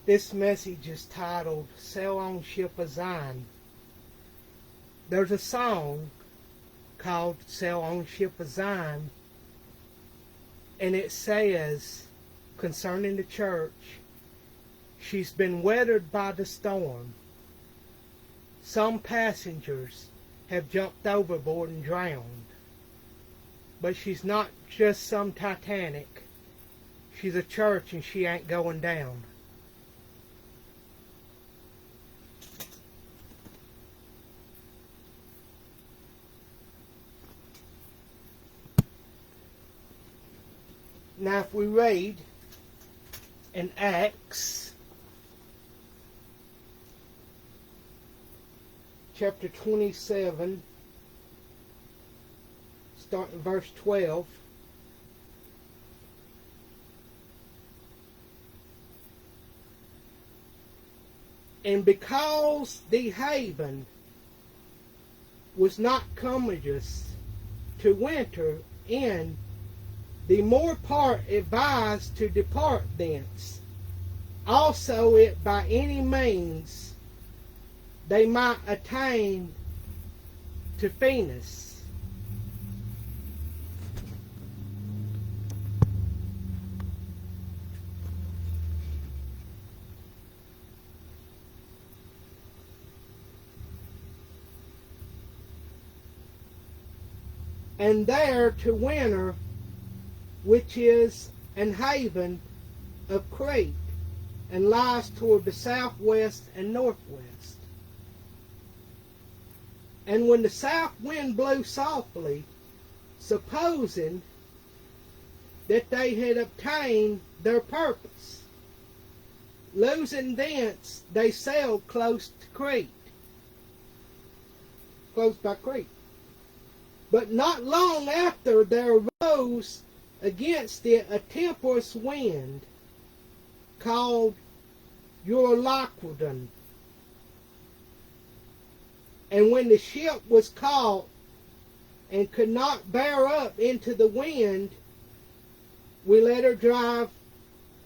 This message is titled, Sail on Ship of Zion. There's a song called Sail on Ship of Zion, and it says, concerning the church, she's been weathered by the storm. Some passengers have jumped overboard and drowned. But she's not just some Titanic. She's a church and she ain't going down. Now if we read in Acts chapter 27, starting verse 12. And because the haven was not commodious to winter in, the more part advised to depart thence. Also it by any means they might attain to Phoenix. And there to winter, which is an haven of Crete, and lies toward the southwest and northwest. And when the south wind blew softly, supposing that they had obtained their purpose, losing thence, they sailed close to Crete, close by Crete. But not long after there arose against it a tempestuous wind called Eurolocrodon. And when the ship was caught and could not bear up into the wind, we let her drive,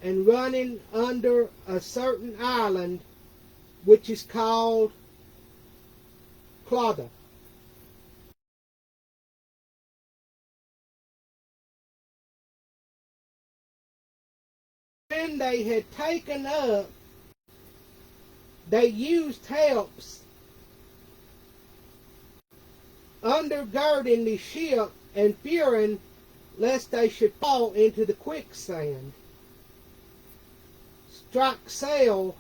and running under a certain island which is called Clauda. When they had taken up, they used helps undergirding the ship, and fearing lest they should fall into the quicksand, struck sail,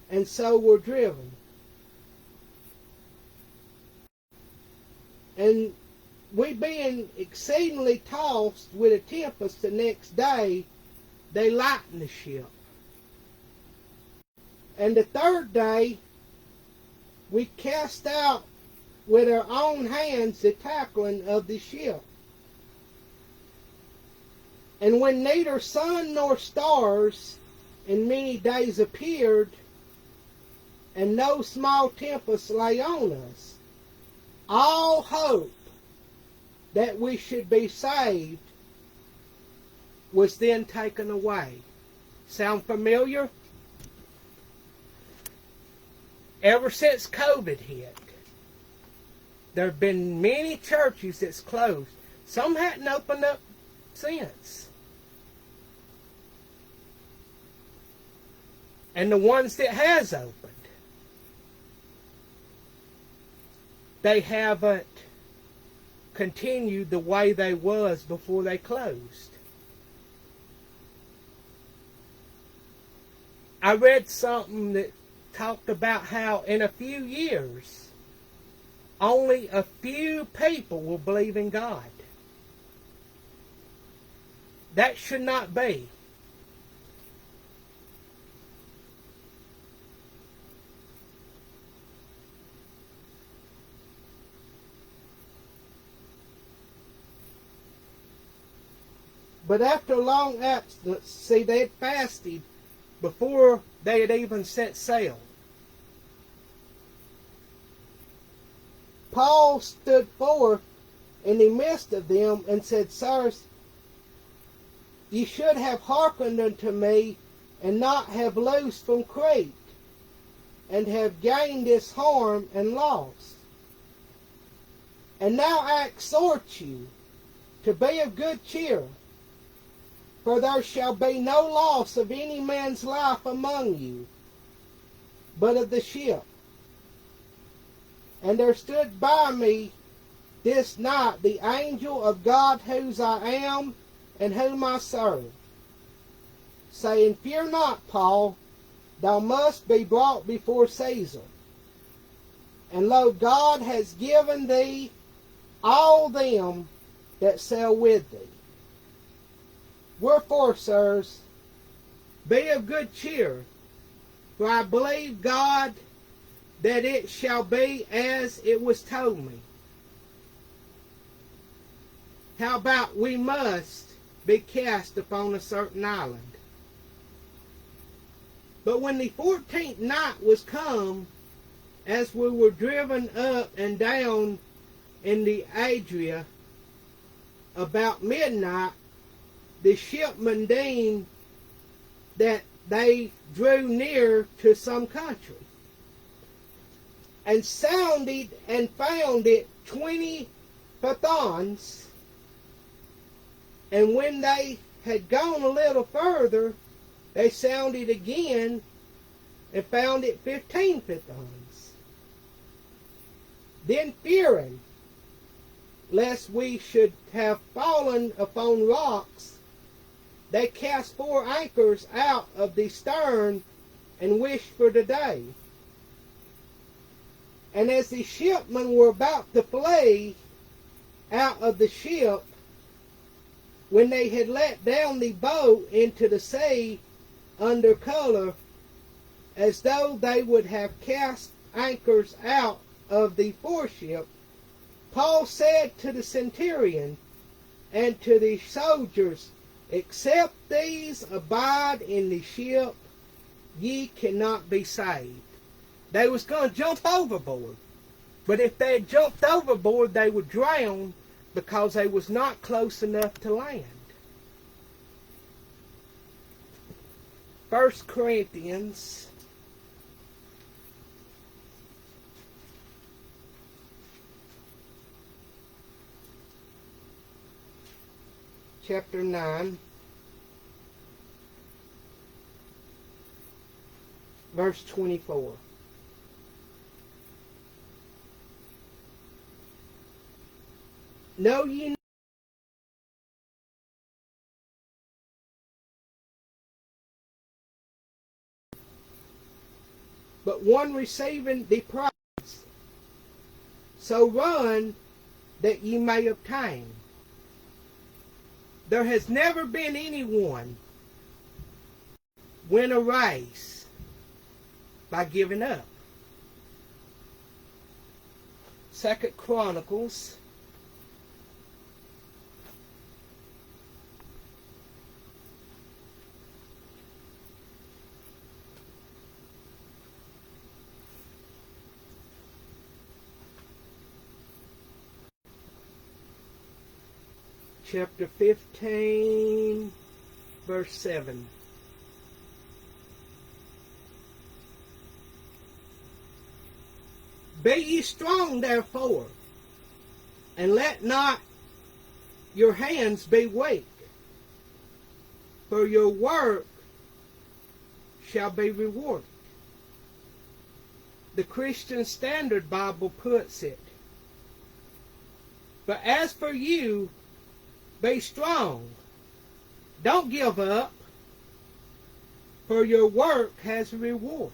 and so were driven. And we being exceedingly tossed with a tempest the next day, they lightened the ship. And the third day, we cast out with our own hands the tackling of the ship. And when neither sun nor stars in many days appeared, and no small tempest lay on us, all hope that we should be saved was then taken away. Sound familiar? Ever since COVID hit, there have been many churches that's closed. Some hadn't opened up since. And the ones that has opened, they haven't continued the way they was before they closed. I read something that talked about how in a few years, only a few people will believe in God. That should not be. But after a long abstinence, see, they had fasted before they had even set sail. Paul stood forth in the midst of them and said, Sirs, ye should have hearkened unto me and not have loosed from Crete, and have gained this harm and loss. And now I exhort you to be of good cheer, for there shall be no loss of any man's life among you, but of the ship. And there stood by me this night the angel of God whose I am and whom I serve, saying, Fear not, Paul, thou must be brought before Caesar. And lo, God has given thee all them that sail with thee. Wherefore, sirs, be of good cheer, for I believe God that it shall be as it was told me. How about we must be cast upon a certain island? But when the 14th night was come, as we were driven up and down in the Adria, about midnight, the shipmen deemed that they drew near to some country, and sounded and found it 20 fathoms. And when they had gone a little further, they sounded again and found it 15 fathoms. Then fearing lest we should have fallen upon rocks, they cast 4 anchors out of the stern and wished for the day. And as the shipmen were about to flee out of the ship, when they had let down the boat into the sea under color, as though they would have cast anchors out of the foreship, Paul said to the centurion and to the soldiers, Except these abide in the ship, ye cannot be saved. They was going to jump overboard. But if they had jumped overboard, they would drown because they was not close enough to land. 1 Corinthians chapter 9, verse 24. Know ye but one receiving the prize, so run that ye may obtain. There has never been anyone win a race by giving up. 2 Chronicles chapter 15, verse 7. Be ye strong, therefore, and let not your hands be weak, for your work shall be rewarded. The Christian Standard Bible puts it, but as for you, be strong. Don't give up, for your work has a reward.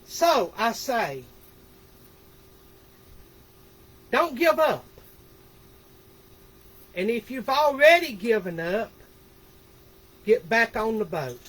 So, I say, don't give up. And if you've already given up, get back on the boat.